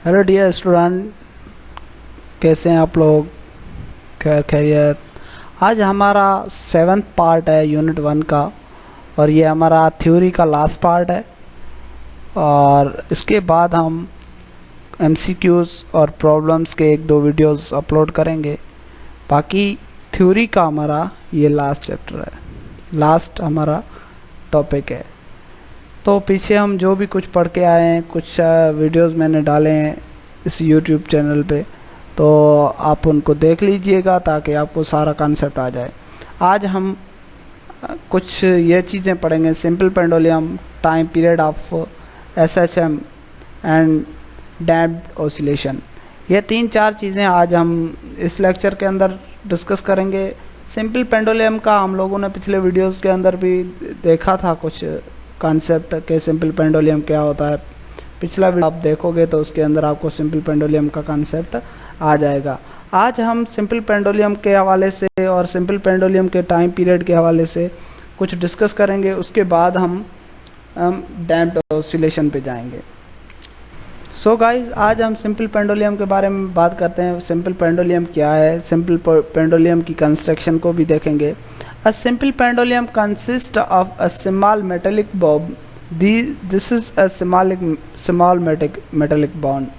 Hello dear student, कैसे हैं आप लोग? खैरियत। आज हमारा 7th पार्ट है यूनिट 1 का, और ये हमारा थ्योरी का लास्ट पार्ट है। और इसके बाद हम एमसीक्यूज़ और प्रॉब्लम्स के 1-2 वीडियोस अपलोड करेंगे। बाकी थ्योरी का हमारा ये लास्ट चैप्टर है, लास्ट हमारा टॉपिक है। तो पीछे हम जो भी कुछ पढ़ के आए हैं, कुछ वीडियोस मैंने डाले हैं इस यूट्यूब चैनल पे, तो आप उनको देख लीजिएगा ताकि आपको सारा कॉन्सेप्ट आ जाए। आज हम कुछ ये चीज़ें पढ़ेंगे: simple pendulum, time period of SHM and damped oscillation. ये 3-4 चीज़ें आज हम इस लेक्चर के अंदर डिस्कस करेंगे। सिंपल पेंडुलम का हम लोगों ने पिछले वीडियोस के अंदर भी देखा था कुछ कॉन्सेप्ट के सिंपल पेंडुलम क्या होता है। पिछला वीडियो आप देखोगे तो उसके अंदर आपको सिंपल पेंडुलम का कॉन्सेप्ट आ जाएगा। आज हम सिंपल पेंडुलम के हवाले से और सिंपल पेंडुलम के टाइम पीरियड के हवाले से कुछ डिस्कस करेंगे। उसके बाद हम डैम्प्ड ऑसिलेशन पे जाएंगे। सो गाइस, आज हम सिंपल पेंडुलम के बारे में बात करते हैं। सिंपल पेंडुलम क्या है, सिंपल पेंडुलम की कंस्ट्रक्शन को भी देखेंगे। A simple pendulum consists of a small metallic bob. This is a small metallic bond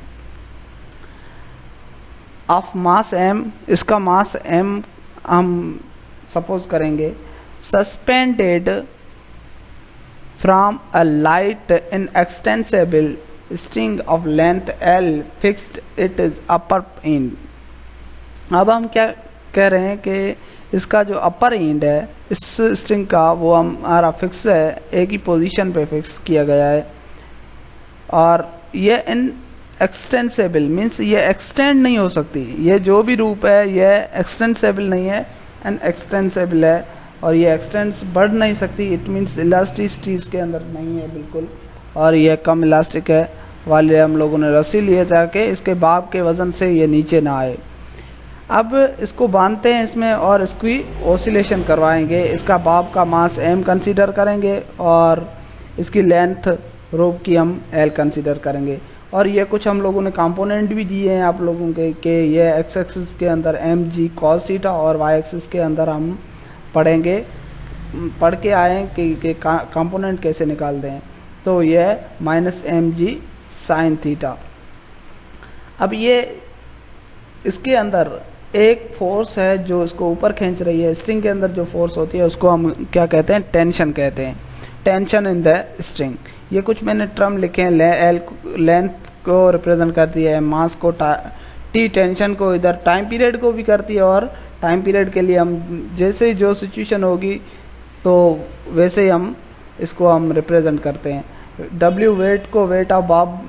of mass m. इसका मास m हम सपोज करेंगे। Suspended from a light inextensible string of length L fixed it is upper end. अब हम क्या कह रहे हैं कि इसका जो अपर एंड है इस स्ट्रिंग का वो हमारा फिक्स है, एक ही पोजीशन पे फिक्स किया गया है। और ये इन एक्सटेंसेबल मीन्स ये एक्सटेंड नहीं हो सकती। ये जो भी रूप है ये एक्सटेंसेबल नहीं है, एन एक्सटेंसेबल है। और ये एक्सटेंस बढ़ नहीं सकती। इट मीन्स इलास्टिसिटी इसके अंदर नहीं है बिल्कुल। और ये कम इलास्टिक है वाले हम लोगों ने रस्सी लिए ताकि इसके बाब के वज़न से ये नीचे ना आए। अब इसको बांधते हैं इसमें और इसकी ऑसिलेशन करवाएंगे। इसका बाब का मास m कंसीडर करेंगे और इसकी लेंथ रोप की हम l कंसीडर करेंगे। और ये कुछ हम लोगों ने कंपोनेंट भी दिए हैं आप लोगों के कि ये x एक्सिस के अंदर mg cos थीटा और y एक्सिस के अंदर हम पढ़ के आए कि कंपोनेंट कैसे निकालते हैं। तो ये -mg sin थीटा। अब ये इसके अंदर एक फोर्स है जो इसको ऊपर खींच रही है। स्ट्रिंग के अंदर जो फोर्स होती है उसको हम क्या कहते हैं? टेंशन कहते हैं। Tension in the string. ये कुछ मैंने टर्म लिखे हैं। एल लेंथ को रिप्रेजेंट करती है, मास को, टी टेंशन को, इधर टाइम पीरियड को भी करती है। और टाइम पीरियड के लिए हम जैसे जो सिचुएशन होगी तो वैसे ही हम इसको हम रिप्रेजेंट करते हैं। डब्ल्यू वेट को, वेट ऑफ बाब,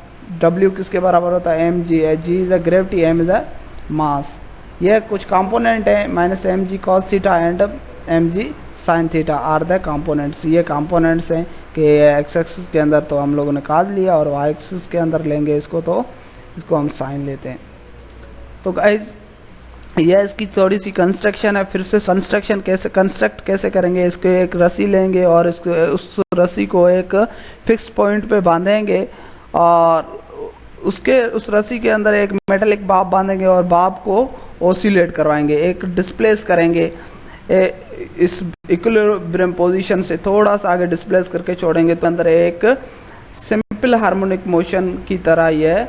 डब्ल्यू किसके बराबर होता है? M G. G is a gravity, M is a mass. यह कुछ कंपोनेंट है। -mg cos theta and mg sin theta are the components. ये कंपोनेंट्स हैं कि एक्स एक्सिस के अंदर तो हम लोगों ने cos लिया और y एक्सिस के अंदर लेंगे इसको तो इसको हम sin लेते हैं। तो गाइस यह इसकी थोड़ी सी कंस्ट्रक्शन है। फिर से कंस्ट्रक्शन कैसे करेंगे? इसको एक रस्सी लेंगे और इसको उस रस्सी को एक फिक्स पॉइंट पे बांधेंगे और उस रस्सी के अंदर एक मेटलिक बाब बांधेंगे और बाब को ऑसिलेट करवाएंगे, एक डिस्प्लेस करेंगे। इस इक्विलिब्रियम पोजीशन से थोड़ा सा आगे डिस्प्लेस करके छोड़ेंगे तो अंदर एक सिंपल हार्मोनिक मोशन की तरह यह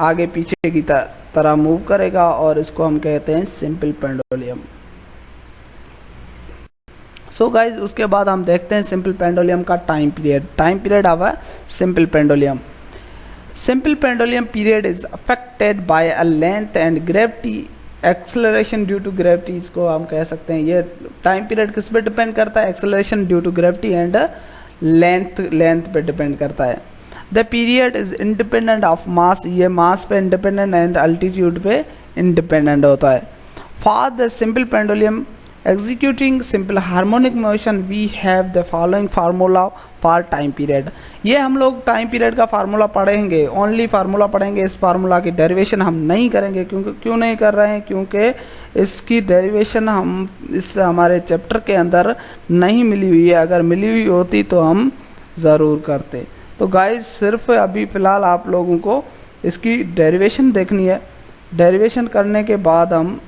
आगे पीछे की तरह मूव करेगा और इसको हम कहते हैं सिंपल पेंडुलम। सो गाइज, उसके बाद हम देखते हैं सिंपल पेंडुलम का time period of a simple pendulum. Simple pendulum period is affected by a length and gravity acceleration due to gravity। इसको हम कह सकते हैं ये टाइम पीरियड किस पे डिपेंड करता है? Acceleration due to gravity and length पे डिपेंड करता है। The period is independent of mass. ये मास पे इंडिपेंडेंट एंड अल्टीट्यूड पे इंडिपेंडेंट होता है। For the simple pendulum executing simple harmonic motion we have the following formula for time period. ये हम लोग टाइम पीरियड का फार्मूला पढ़ेंगे, ओनली फार्मूला पढ़ेंगे। इस फार्मूला की डेरिवेशन हम नहीं करेंगे। क्यों नहीं कर रहे हैं? क्योंकि इसकी डेरिवेशन हम इस हमारे चैप्टर के अंदर नहीं मिली हुई है। अगर मिली हुई होती तो हम ज़रूर करते। तो गाइस सिर्फ अभी फ़िलहाल आप लोगों को इसकी डेरिवेशन देखनी है। डेरिवेशन करने के बाद हम,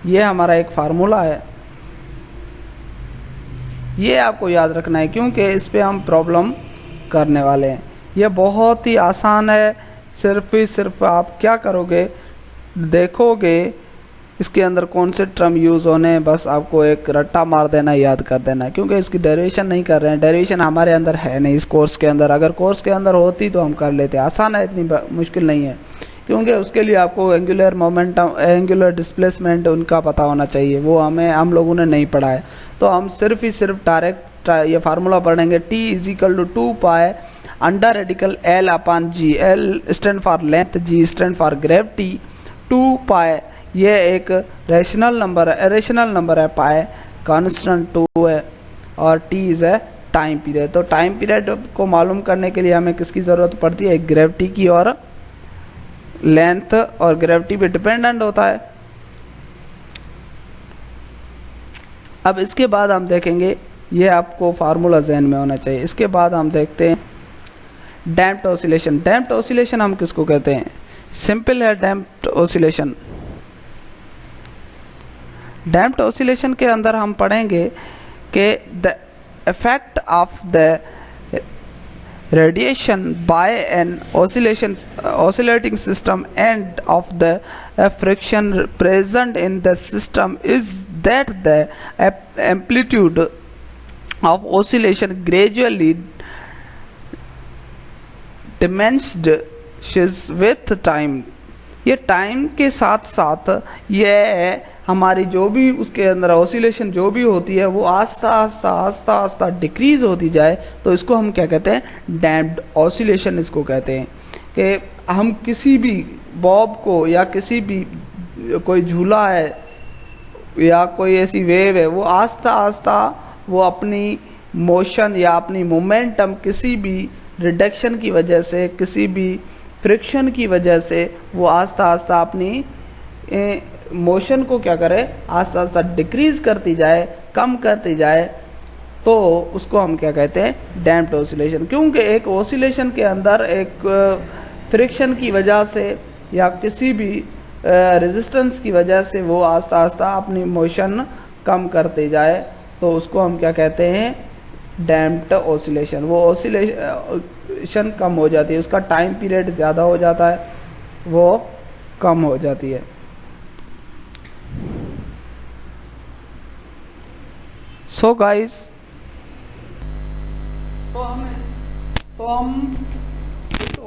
ये हमारा एक फार्मूला है, ये आपको याद रखना है क्योंकि इस पे हम प्रॉब्लम करने वाले हैं। ये बहुत ही आसान है, सिर्फ आप क्या करोगे, देखोगे इसके अंदर कौन से टर्म यूज़ होने हैं, बस आपको एक रट्टा मार देना, याद कर देना, क्योंकि इसकी डेरिवेशन नहीं कर रहे हैं। डेरिवेशन हमारे अंदर है नहीं इस कोर्स के अंदर, अगर कोर्स के अंदर होती तो हम कर लेते। आसान है, इतनी मुश्किल नहीं है, क्योंकि उसके लिए आपको एंगुलर मोमेंटम, एंगुलर डिस्प्लेसमेंट उनका पता होना चाहिए, वो हम लोगों ने नहीं पढ़ा है। तो हम सिर्फ डायरेक्ट ये फार्मूला पढ़ेंगे, T = 2 pi under radical L upon G। L stand for length, G stand for gravity. 2 पाई ये एक रेशनल नंबर है, रेशनल नंबर है, पाई कांस्टेंट 2 है, और T इज है टाइम पीरियड। तो टाइम पीरियड को मालूम करने के लिए हमें किसकी ज़रूरत पड़ती है, ग्रेविटी की, और लेंथ और ग्रेविटी पे डिपेंडेंट होता है। अब इसके बाद हम देखेंगे, ये आपको फार्मूला जहन में होना चाहिए। इसके बाद हम देखते हैं डैम्प्ड ऑसिलेशन। डैम्प्ड ऑसिलेशन हम किसको कहते हैं, सिंपल है डैम्प्ड ऑसिलेशन। डैम्प्ड ऑसिलेशन के अंदर हम पढ़ेंगे कि the effect of the radiation by an oscillating system and of the friction present in the system is that the amplitude of oscillation gradually diminishes with time। ये time के साथ साथ ये हमारी जो भी उसके अंदर ऑसिलेशन जो भी होती है वो आस्ता डिक्रीज होती जाए, तो इसको हम क्या कहते हैं, डैम्प्ड ऑसिलेशन इसको कहते हैं। कि हम किसी भी बॉब को या किसी भी कोई झूला है या कोई ऐसी वेव है, वो आस्ता वो अपनी मोशन या अपनी मोमेंटम किसी भी रिडक्शन की वजह से, किसी भी फ्रिक्शन की वजह से वो आस्ता अपनी मोशन को क्या करे, आस्ता डिक्रीज करती जाए, कम करती जाए, तो उसको हम क्या कहते हैं, डैम्प्ड ऑसिलेशन। क्योंकि एक ऑसिलेशन के अंदर एक फ्रिक्शन की वजह से या किसी भी रेजिस्टेंस की वजह से वो आस्ता अपनी मोशन कम करते जाए, तो उसको हम क्या कहते हैं, डैम्प्ड ऑसिलेशन। वो ऑसिलेशन कम हो जाती है, उसका टाइम पीरियड ज़्यादा हो जाता है, वो कम हो जाती है। सो गाइस, तो हम इस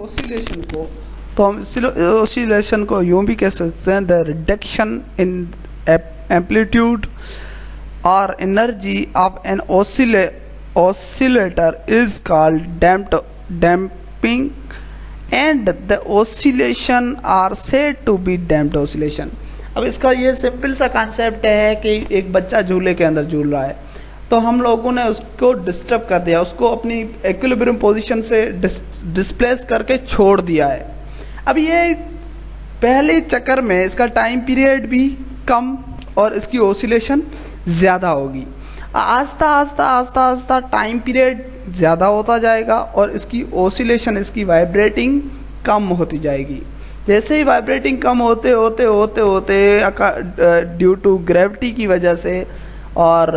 ऑसिलेशन को यूं भी कह सकते हैं, द रिडक्शन इन एम्पलीट्यूड और energy of an oscillator is called damping, and the oscillation are said to be damped oscillation। अब इसका ये सिंपल सा कॉन्सेप्ट है कि एक बच्चा झूले के अंदर झूल रहा है, तो हम लोगों ने उसको डिस्टर्ब कर दिया, उसको अपनी इक्विलिब्रियम पोजीशन से डिस्प्लेस करके छोड़ दिया है। अब ये पहले चक्कर में इसका टाइम पीरियड भी कम और इसकी ऑसिलेशन ज़्यादा होगी। आस्ता टाइम पीरियड ज़्यादा होता जाएगा और इसकी ऑसिलेशन, इसकी वाइब्रेटिंग कम होती जाएगी। जैसे ही वाइब्रेटिंग कम होते ड्यू टू ग्रेविटी की वजह से और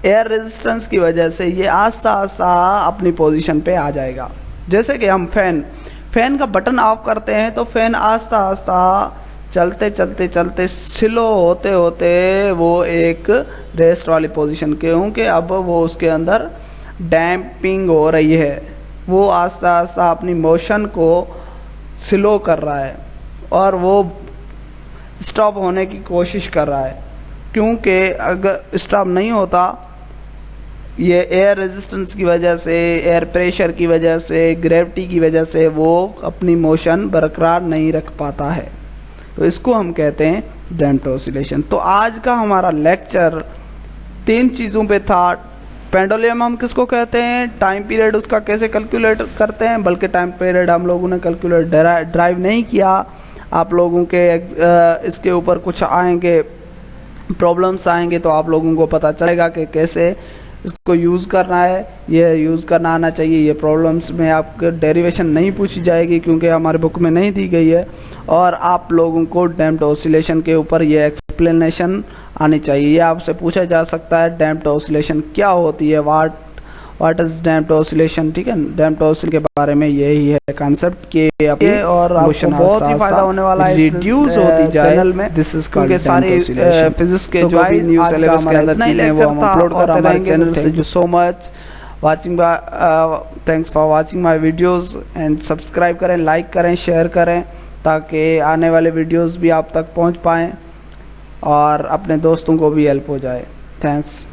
एयर रेजिस्टेंस की वजह से ये आस्ता अपनी पोजीशन पे आ जाएगा। जैसे कि हम फैन का बटन ऑफ करते हैं तो फैन आस्ता चलते स्लो होते वो एक रेस्ट वाली पोजीशन, क्योंकि अब वो उसके अंदर डैम्पिंग हो रही है, वो आस्ता अपनी मोशन को स्लो कर रहा है और वो स्टॉप होने की कोशिश कर रहा है। क्योंकि अगर स्टॉप नहीं होता, ये एयर रेजिस्टेंस की वजह से, एयर प्रेशर की वजह से, ग्रेविटी की वजह से वो अपनी मोशन बरकरार नहीं रख पाता है, तो इसको हम कहते हैं डैम्प्ड ऑसिलेशन। तो आज का हमारा लेक्चर 3 चीज़ों पे था। पेंडुलम हम किसको कहते हैं, टाइम पीरियड उसका कैसे कैलकुलेट करते हैं, बल्कि टाइम पीरियड हम लोगों ने कैलकुलेट ड्राइव नहीं किया। आप लोगों के इसके ऊपर कुछ आएंगे प्रॉब्लम्स आएंगे तो आप लोगों को पता चलेगा कि कैसे इसको यूज़ करना है, ये यूज़ करना आना चाहिए। ये प्रॉब्लम्स में आपके डेरिवेशन नहीं पूछी जाएगी क्योंकि हमारे बुक में नहीं दी गई है, और आप लोगों को डैम्प्ड ऑसिलेशन के ऊपर ये एक्सप्लेनेशन आनी चाहिए। ये आपसे पूछा जा सकता है डैम्प्ड ऑसिलेशन क्या होती है, व्हाट इज डैम्प्ड ऑसिलेशन। ठीक है, डैम्प्ड ऑसिलेशन के बारे में यही है कंसेप्ट के ये, और आपको बहुत ही फायदा होने वाला है रिड्यूस होती जाए चैनल में। दिस इज क्योंकि सारे फिजिक्स के जो भी न्यू सिलेबस के अंदर चीजें वो हम अपलोड कर हमारे चैनल से। जो so much watching, thanks for watching my videos and subscribe करें, लाइक करें, शेयर करें, ताकि आने वाले वीडियोस भी आप तक पहुंच पाएँ और अपने दोस्तों को भी हेल्प हो जाए। थैंक्स।